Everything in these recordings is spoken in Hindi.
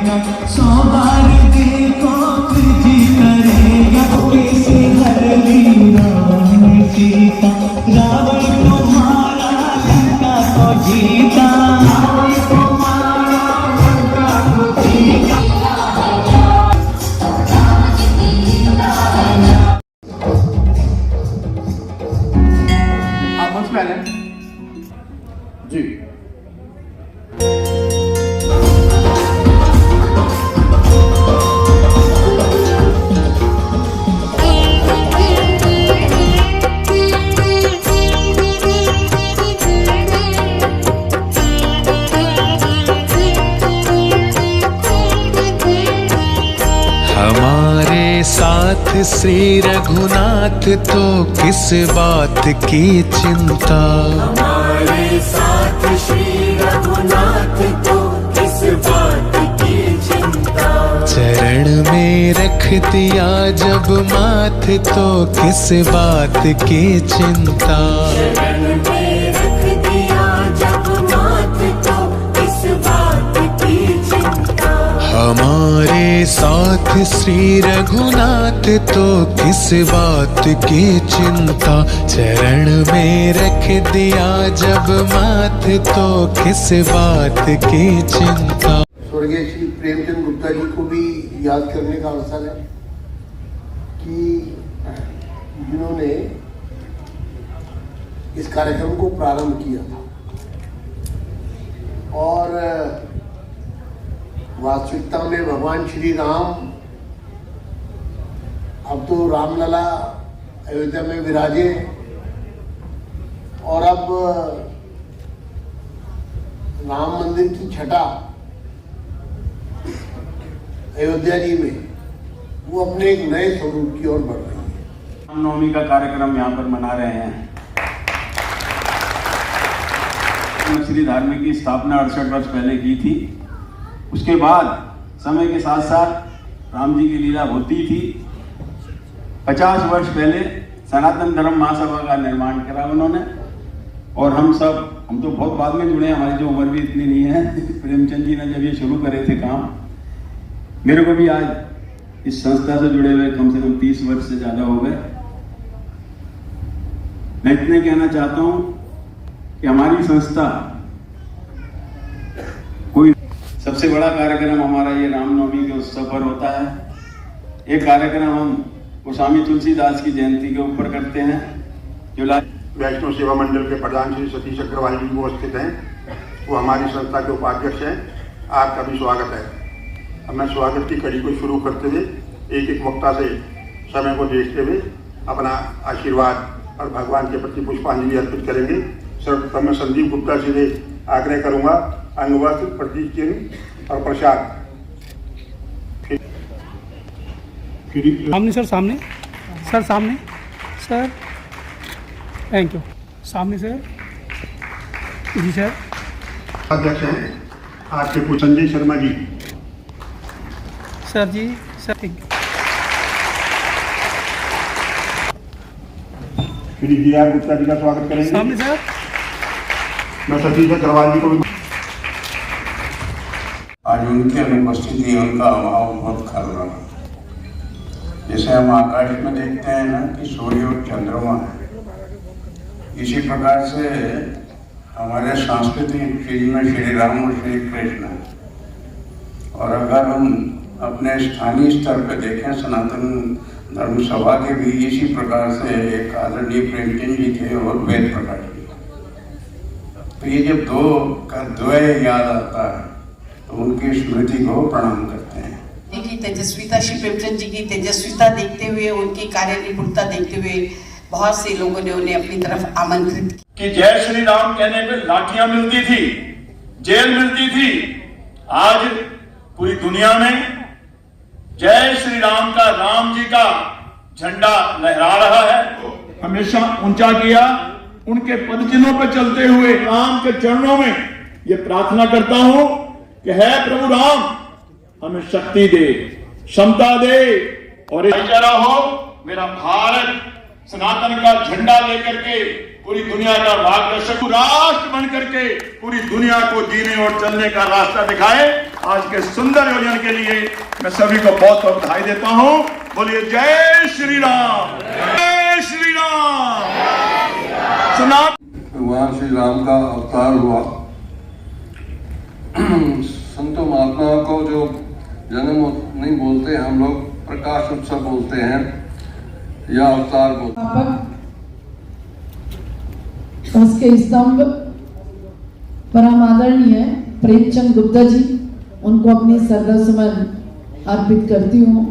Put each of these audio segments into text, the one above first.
100 बार देखो तुझी करेगा कैसे हर लीला सीता रावण को मारा लंका को जीता रावण को मारा लंका को जीता। आप मंच पे आ जाए जी। हमारे साथ श्री रघुनाथ तो किस बात की चिंता। हमारे साथ श्री रघुनाथ तो किस बात की चिंता। चरण में रख दिया जब माथ तो किस बात की चिंता। शरण में रख दिया जब माथ तो किस बात की चिंता। हमारे साथ श्री रघुनाथ तो किस बात की चिंता। चरण में रख दिया जब माथ तो किस बात की चिंता। स्वर्गीय श्री प्रेमचंद गुप्ता जी को भी याद करने का अवसर है कि जिन्होंने इस कार्यक्रम को प्रारंभ किया था और वास्तविकता में भगवान श्री राम अब तो रामलला अयोध्या में विराजे और अब राम मंदिर की छटा अयोध्या जी में वो अपने एक नए स्वरूप की ओर बढ़ रही है। रामनवमी का कार्यक्रम यहाँ पर मना रहे हैं। श्री धार्मिक की स्थापना 68 वर्ष पहले की थी। उसके बाद समय के साथ साथ राम जी की लीला होती थी। 50 वर्ष पहले सनातन धर्म महासभा का निर्माण करा उन्होंने और हम तो बहुत बाद में जुड़े हैं, हमारी जो उम्र भी इतनी नहीं है। प्रेमचंद जी ने जब ये शुरू करे थे काम, मेरे को भी आज इस संस्था से जुड़े हुए कम से कम 30 वर्ष से ज्यादा हो गए। मैं इतने कहना चाहता हूं कि हमारी संस्था कोई सबसे बड़ा कार्यक्रम हमारा ये रामनवमी के उत्सव पर होता है। एक कार्यक्रम हम गोस्वामी तुलसीदास की जयंती के ऊपर करते हैं जो वैष्णव सेवा मंडल के प्रधान श्री सतीश अग्रवाल जी वो स्थित हैं, वो हमारी संस्था के उपाध्यक्ष हैं। आपका भी स्वागत है। अब मैं स्वागत की कड़ी को शुरू करते हुए एक एक वक्ता से समय को देखते हुए अपना आशीर्वाद और भगवान के प्रति पुष्पांजलि अर्पित करेंगे। सर्वप्रथम मैं संदीप गुप्ता जी से आग्रह करूंगा अंगवस्त्र, प्रतीक चिन्ह और प्रसाद। सामने सर, सामने सर, सामने सर, थैंक यू। सामने सर जी। सर अध्यक्ष हैं आपके Sanjay Sharma ji. Sir ji, sir thank you. Shri G R Gupta ji का स्वागत करेंगे। सामने सर। मैं सतीश अग्रवाल जी को भी। आज उनकी अनुपस्थिति, उनका अभाव बहुत खल रहा है। जैसे हम आकाश में देखते हैं ना कि सूर्य और चंद्रमा है, इसी प्रकार से हमारे सांस्कृतिक चीज में श्री राम और श्री कृष्ण है। और अगर हम अपने स्थानीय स्तर पर देखें, सनातन धर्म सभा के भी इसी प्रकार से एक आदरणीय प्रेमचंद जी थे और वेद प्रकाश जी। तो ये जब दो का द्वय याद आता है तो उनकी स्मृति को प्रणाम करते हैं। की तेजस्विता, श्री प्रेमचंद जी की तेजस्विता देखते हुए, उनकी कार्य निपुणता देखते हुए बहुत से लोगों ने उन्हें अपनी तरफ आमंत्रित कि जय श्री राम कहने पे लाठियां मिलती थी, जेल मिलती थी। आज पूरी दुनिया में जय श्री राम का, राम जी का झंडा लहरा रहा है। हमेशा ऊंचा किया। उनके पदचिन्हों पर चलते हुए राम के चरणों में ये प्रार्थना करता हूं कि है प्रभु राम हमें शक्ति दे, क्षमता दे और भाईचारा हो। मेरा भारत सनातन का झंडा लेकर के पूरी दुनिया का मार्गदर्शक राष्ट्र बन करके पूरी दुनिया को जीने और चलने का रास्ता दिखाए। आज के सुंदर आयोजन के लिए मैं सभी को बहुत बहुत बधाई देता हूं। बोलिए जय श्री राम, जय श्री राम। भगवान श्री राम का अवतार हुआ। संतों महात्माओं को जो जन्म नहीं बोलते, हम लोग प्रकाश उत्सव बोलते हैं या अवतार बोलते हैं। उसके स्तंभ परम आदरणीय प्रेमचंद गुप्ता जी, उनको अपनी श्रद्धा सुमन अर्पित करती हूँ।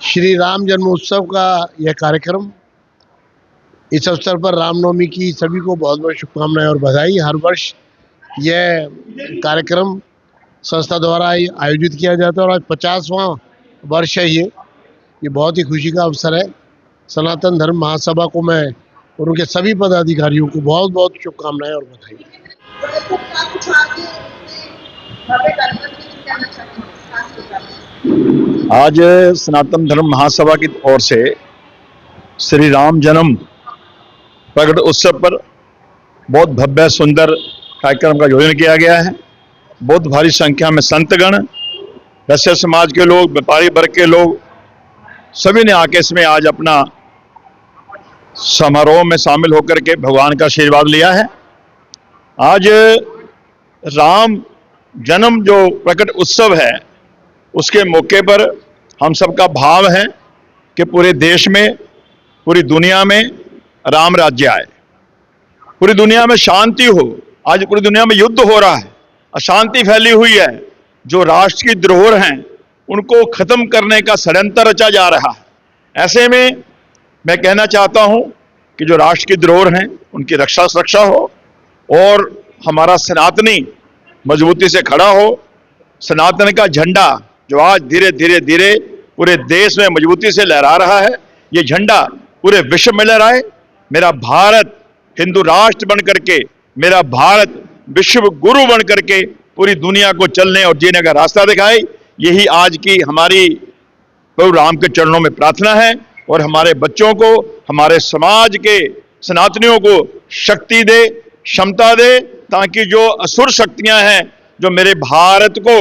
श्री राम जन्मोत्सव का यह कार्यक्रम, इस अवसर पर रामनवमी की सभी को बहुत बहुत शुभकामनाएं और बधाई। हर वर्ष यह कार्यक्रम संस्था द्वारा आयोजित किया जाता है और आज 50वां वर्ष है। ये बहुत ही खुशी का अवसर है। सनातन धर्म महासभा को मैं और उनके सभी पदाधिकारियों को बहुत बहुत शुभकामनाएं और बधाई। आज सनातन धर्म महासभा की ओर से श्री राम जन्म प्रकट उत्सव पर बहुत भव्य सुंदर कार्यक्रम का आयोजन किया गया है। बहुत भारी संख्या में संतगण, वैश्य समाज के लोग, व्यापारी वर्ग के लोग सभी ने आके इसमें आज अपना समारोह में शामिल होकर के भगवान का आशीर्वाद लिया है। आज राम जन्म जो प्रकट उत्सव है, उसके मौके पर हम सबका भाव है कि पूरे देश में, पूरी दुनिया में राम राज्य आए, पूरी दुनिया में शांति हो। आज पूरी दुनिया में युद्ध हो रहा है, अशांति फैली हुई है। जो राष्ट्र की धरोहर हैं उनको खत्म करने का षड्यंत्र रचा जा रहा है। ऐसे में मैं कहना चाहता हूं कि जो राष्ट्र की धरोहर हैं उनकी रक्षा सुरक्षा हो और हमारा सनातनी मजबूती से खड़ा हो। सनातन का झंडा जो आज धीरे धीरे धीरे पूरे देश में मजबूती से लहरा रहा है, ये झंडा पूरे विश्व में लहराए। मेरा भारत हिंदू राष्ट्र बन करके, मेरा भारत विश्व गुरु बन करके पूरी दुनिया को चलने और जीने का रास्ता दिखाए। यही आज की हमारी प्रभु राम के चरणों में प्रार्थना है और हमारे बच्चों को, हमारे समाज के सनातनियों को शक्ति दे, क्षमता दे, ताकि जो असुर शक्तियां हैं जो मेरे भारत को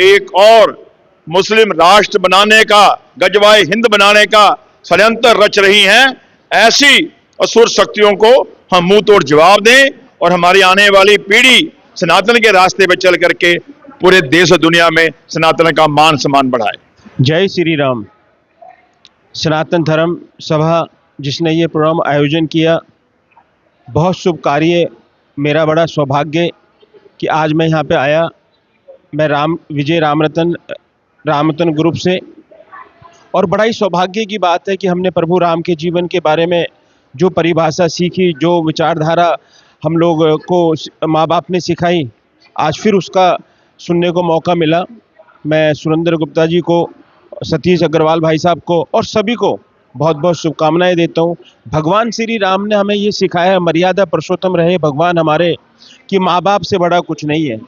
एक और मुस्लिम राष्ट्र बनाने का, गजवाए हिंद बनाने का षड्यंत्र रच रही हैं, ऐसी असुर शक्तियों को हम मुंह तोड़ जवाब दें और हमारी आने वाली पीढ़ी सनातन के रास्ते पर चल करके पूरे देश और दुनिया में सनातन का मान सम्मान बढ़ाए। जय श्री राम। सनातन धर्म सभा जिसने ये प्रोग्राम आयोजन किया, बहुत शुभ कार्य। मेरा बड़ा सौभाग्य कि आज मैं यहाँ पे आया। मैं विजय रामरतन ग्रुप से, और बड़ा ही सौभाग्य की बात है कि हमने प्रभु राम के जीवन के बारे में जो परिभाषा सीखी, जो विचारधारा हम लोग को माँ बाप ने सिखाई, आज फिर उसका सुनने को मौका मिला। मैं सुरेंद्र गुप्ता जी को, सतीश अग्रवाल भाई साहब को और सभी को बहुत बहुत शुभकामनाएं देता हूँ। भगवान श्री राम ने हमें ये सिखाया है, मर्यादा पुरुषोत्तम रहे भगवान हमारे, कि माँ बाप से बड़ा कुछ नहीं है।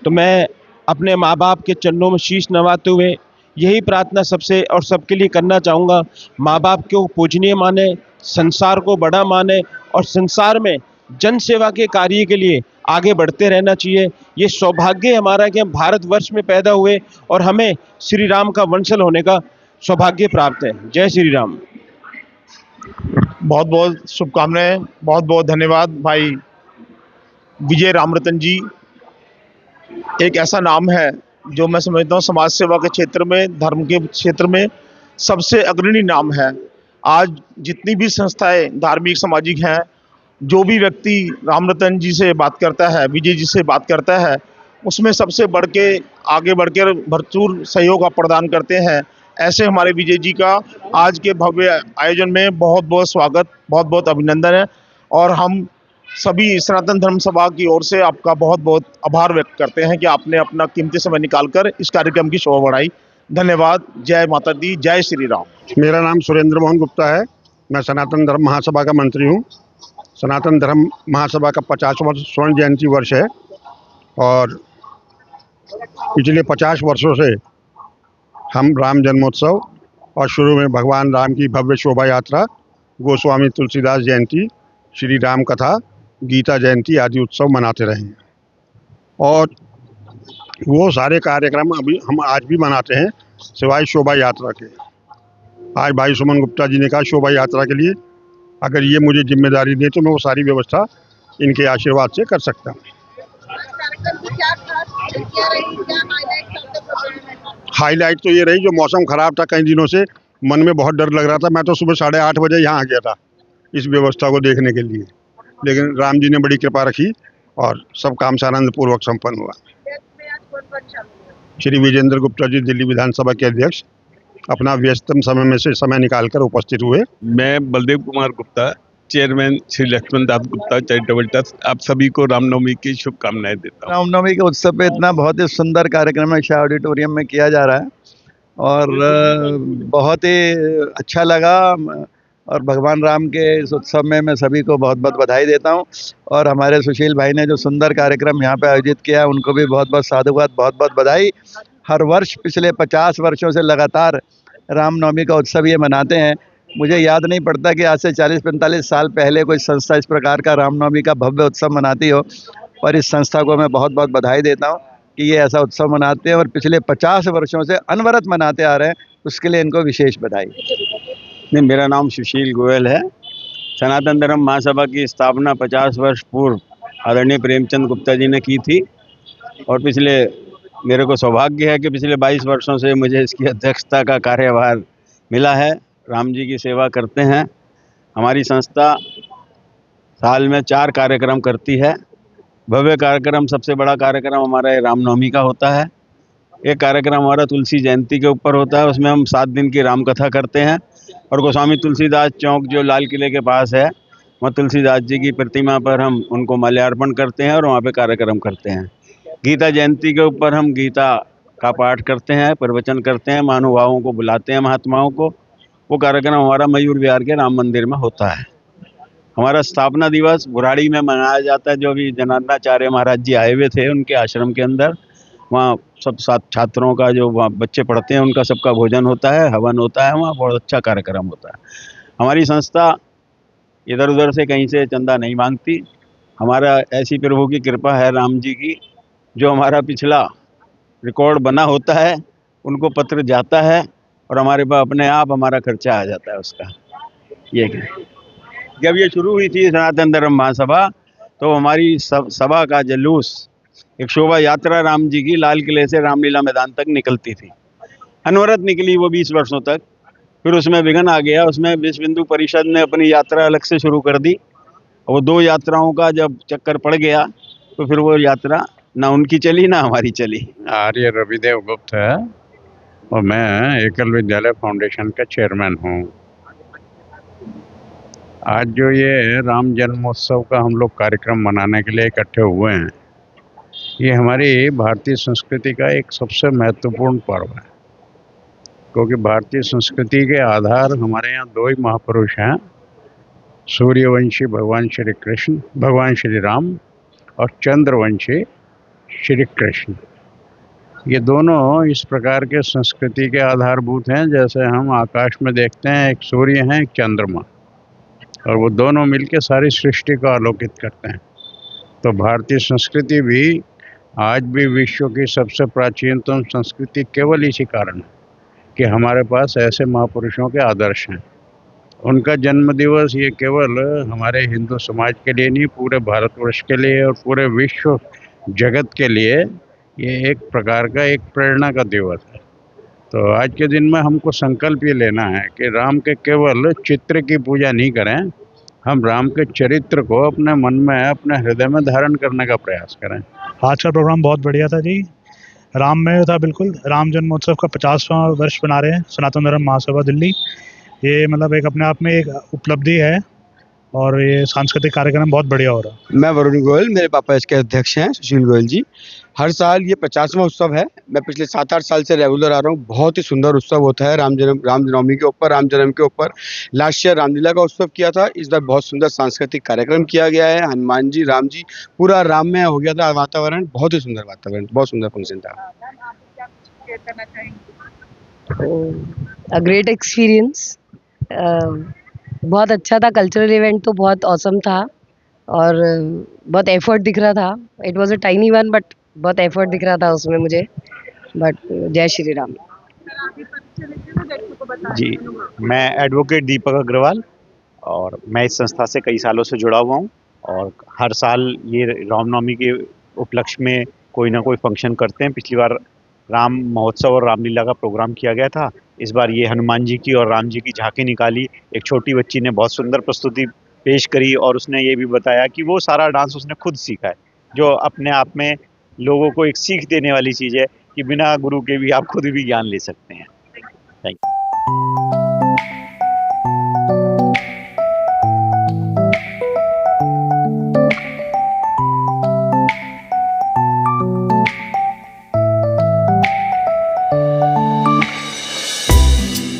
तो मैं अपने माँ बाप के चरणों में शीश नवाते हुए यही प्रार्थना सबसे और सबके लिए करना चाहूँगा, माँ बाप को पूजनीय माने, संसार को बड़ा माने और संसार में जन सेवा के कार्य के लिए आगे बढ़ते रहना चाहिए। ये सौभाग्य हमारा कि हम भारतवर्ष में पैदा हुए और हमें श्री राम का वंशज होने का सौभाग्य प्राप्त है। जय श्री राम। बहुत बहुत शुभकामनाएं, बहुत बहुत धन्यवाद भाई विजय रामरतन जी। एक ऐसा नाम है जो मैं समझता हूँ समाज सेवा के क्षेत्र में, धर्म के क्षेत्र में सबसे अग्रणी नाम है। आज जितनी भी संस्थाएं धार्मिक सामाजिक हैं, जो भी व्यक्ति रामरतन जी से बात करता है, विजय जी से बात करता है, उसमें सबसे बढ़ के आगे बढ़कर भरपूर सहयोग आप प्रदान करते हैं। ऐसे हमारे विजय जी का आज के भव्य आयोजन में बहुत बहुत स्वागत, बहुत बहुत अभिनंदन है और हम सभी सनातन धर्म सभा की ओर से आपका बहुत बहुत आभार व्यक्त करते हैं कि आपने अपना कीमती समय निकालकर इस कार्यक्रम की शोभा बढ़ाई। धन्यवाद। जय माता दी, जय श्री राम। मेरा नाम सुरेंद्र मोहन गुप्ता है। मैं सनातन धर्म महासभा का मंत्री हूँ। सनातन धर्म महासभा का 50वां स्वर्ण जयंती वर्ष है और पिछले 50 वर्षों से हम राम जन्मोत्सव और शुरू में भगवान राम की भव्य शोभा यात्रा, गोस्वामी तुलसीदास जयंती, श्री राम कथा, गीता जयंती आदि उत्सव मनाते रहे हैं। और वो सारे कार्यक्रम अभी हम आज भी मनाते हैं सिवाय शोभा यात्रा के। आज भाई सुमन गुप्ता जी ने कहा शोभा यात्रा के लिए अगर ये मुझे जिम्मेदारी दे तो मैं वो सारी व्यवस्था इनके आशीर्वाद से कर सकता हूँ। हाईलाइट तो ये रही, जो मौसम खराब था कई दिनों से, मन में बहुत डर लग रहा था। मैं तो सुबह 8:30 बजे यहाँ आ गया था इस व्यवस्था को देखने के लिए, लेकिन राम जी ने बड़ी कृपा रखी और सब काम से आनंद पूर्वक संपन्न हुआ। श्री विजेंद्र गुप्ता जी दिल्ली विधानसभा के अध्यक्ष अपना व्यस्तम समय में से समय निकालकर उपस्थित हुए। मैं Baldev Kumar Gupta, chairman Shri Laxman Das Gupta charitable trust, आप सभी को रामनवमी की शुभकामनाएं देता हूँ। रामनवमी के उत्सव पे इतना बहुत ही सुंदर कार्यक्रम है शाह ऑडिटोरियम में किया जा रहा है और बहुत ही अच्छा लगा। और भगवान राम के इस उत्सव में मैं सभी को बहुत बहुत बधाई देता हूं। और हमारे सुशील भाई ने जो सुंदर कार्यक्रम यहाँ पे आयोजित किया उनको भी बहुत बहुत साधुवाद, बहुत बहुत बधाई। हर वर्ष पिछले 50 वर्षों से लगातार रामनवमी का उत्सव ये मनाते हैं। मुझे याद नहीं पड़ता कि आज से 40-45 साल पहले कोई संस्था इस प्रकार का रामनवमी का भव्य उत्सव मनाती हो, और इस संस्था को मैं बहुत बहुत बधाई देता हूँ कि ये ऐसा उत्सव मनाते हैं और पिछले 50 वर्षों से अनवरत मनाते आ रहे हैं, उसके लिए इनको विशेष बधाई। नहीं, मेरा नाम सुशील गोयल है। सनातन धर्म महासभा की स्थापना 50 वर्ष पूर्व आदरणीय प्रेमचंद गुप्ता जी ने की थी और मेरे को सौभाग्य है कि पिछले 22 वर्षों से मुझे इसकी अध्यक्षता का कार्यभार मिला है। राम जी की सेवा करते हैं। हमारी संस्था साल में 4 कार्यक्रम करती है। भव्य कार्यक्रम, सबसे बड़ा कार्यक्रम हमारा रामनवमी का होता है। एक कार्यक्रम हमारा तुलसी जयंती के ऊपर होता है, उसमें हम 7 दिन की राम कथा करते हैं और गोस्वामी तुलसीदास चौक जो लाल किले के पास है, वहाँ तुलसीदास जी की प्रतिमा पर हम उनको माल्यार्पण करते हैं और वहाँ पे कार्यक्रम करते हैं। गीता जयंती के ऊपर हम गीता का पाठ करते हैं, प्रवचन करते हैं, महानुभावों को बुलाते हैं, महात्माओं को। वो कार्यक्रम हमारा मयूर विहार के राम मंदिर में होता है। हमारा स्थापना दिवस बुराड़ी में मनाया जाता है, जो अभी जनार्दनाचार्य महाराज जी आए हुए थे उनके आश्रम के अंदर। वहाँ सब 7 छात्रों का जो वहाँ बच्चे पढ़ते हैं उनका सबका भोजन होता है, हवन होता है, वहाँ बहुत अच्छा कार्यक्रम होता है। हमारी संस्था इधर उधर से कहीं से चंदा नहीं मांगती। हमारा ऐसी प्रभु की कृपा है, राम जी की, जो हमारा पिछला रिकॉर्ड बना होता है उनको पत्र जाता है और हमारे पास अपने आप हमारा खर्चा आ जाता है उसका। ये जब ये शुरू हुई थी सनातन धर्म महासभा, तो हमारी सभा का जुलूस एक शोभा यात्रा राम जी की लाल किले से रामलीला मैदान तक निकलती थी। अनवरत निकली वो 20 वर्षों तक। फिर उसमें विघ्न आ गया, उसमें विश्व हिंदू परिषद ने अपनी यात्रा अलग से शुरू कर दी। वो 2 यात्राओं का जब चक्कर पड़ गया तो फिर वो यात्रा ना उनकी चली ना हमारी चली। आर्य रविदेव गुप्त है और मैं एकल विद्यालय फाउंडेशन का चेयरमैन हूँ। आज जो ये राम जन्मोत्सव का हम लोग कार्यक्रम मनाने के लिए इकट्ठे हुए हैं, ये हमारी भारतीय संस्कृति का एक सबसे महत्वपूर्ण पर्व है, क्योंकि भारतीय संस्कृति के आधार हमारे यहाँ 2 ही महापुरुष हैं, सूर्यवंशी भगवान श्री कृष्ण, भगवान श्री राम, और चंद्रवंशी श्री कृष्ण। ये दोनों इस प्रकार के संस्कृति के आधारभूत हैं, जैसे हम आकाश में देखते हैं एक सूर्य है, एक चंद्रमा, और वो दोनों मिलके सारी सृष्टि को आलोकित करते हैं। तो भारतीय संस्कृति भी आज भी विश्व की सबसे प्राचीनतम संस्कृति केवल इसी कारण है कि हमारे पास ऐसे महापुरुषों के आदर्श हैं। उनका जन्म दिवस ये केवल हमारे हिंदू समाज के लिए नहीं, पूरे भारतवर्ष के लिए और पूरे विश्व जगत के लिए ये एक प्रकार का एक प्रेरणा का दिवस है। तो आज के दिन में हमको संकल्प ये लेना है कि राम के केवल चित्र की पूजा नहीं करें, हम राम के चरित्र को अपने मन में, अपने हृदय में धारण करने का प्रयास करें। आज का प्रोग्राम बहुत बढ़िया था जी, राममय था बिल्कुल। राम जन्मोत्सव का 50वां वर्ष बना रहे हैं सनातन धर्म महासभा दिल्ली। ये मतलब एक अपने आप में एक उपलब्धि है और ये सांस्कृतिक कार्यक्रम बहुत बढ़िया हो रहा है। मैं वरुण गोयल, मेरे पापा इसके अध्यक्ष हैं सुशील गोयल जी। हर साल ये 50वां उत्सव है। मैं पिछले 7-8 साल से रेगुलर आ रहा हूँ। बहुत ही सुंदर उत्सव होता है रामनवमी के ऊपर, राम जन्म के ऊपर। लास्ट ईयर रामलीला का उत्सव किया था, इस बार बहुत सुंदर सांस्कृतिक कार्यक्रम किया गया है। हनुमान जी, राम जी, पूरा राममय हो गया था वातावरण। बहुत ही सुंदर वातावरण, बहुत सुंदर फंक्शन था। A great experience. बहुत अच्छा था, कल्चरल इवेंट तो बहुत ऑसम था और बहुत एफर्ट दिख रहा था। It was a tiny one but बहुत एफर्ट दिख रहा था उसमें मुझे। बट जय श्री राम। जी, मैं एडवोकेट दीपक अग्रवाल और मैं इस संस्था से कई सालों से जुड़ा हुआ हूँ और हर साल ये रामनवमी के उपलक्ष्य में कोई ना कोई फंक्शन करते हैं। पिछली बार राम महोत्सव और रामलीला का प्रोग्राम किया गया था। इस बार ये हनुमान जी की और राम जी की झांकी निकाली। एक छोटी बच्ची ने बहुत सुंदर प्रस्तुति पेश करी और उसने ये भी बताया कि वो सारा डांस उसने खुद सीखा है, जो अपने आप में लोगों को एक सीख देने वाली चीज़ है कि बिना गुरु के भी आप खुद भी ज्ञान ले सकते हैं। Thank you.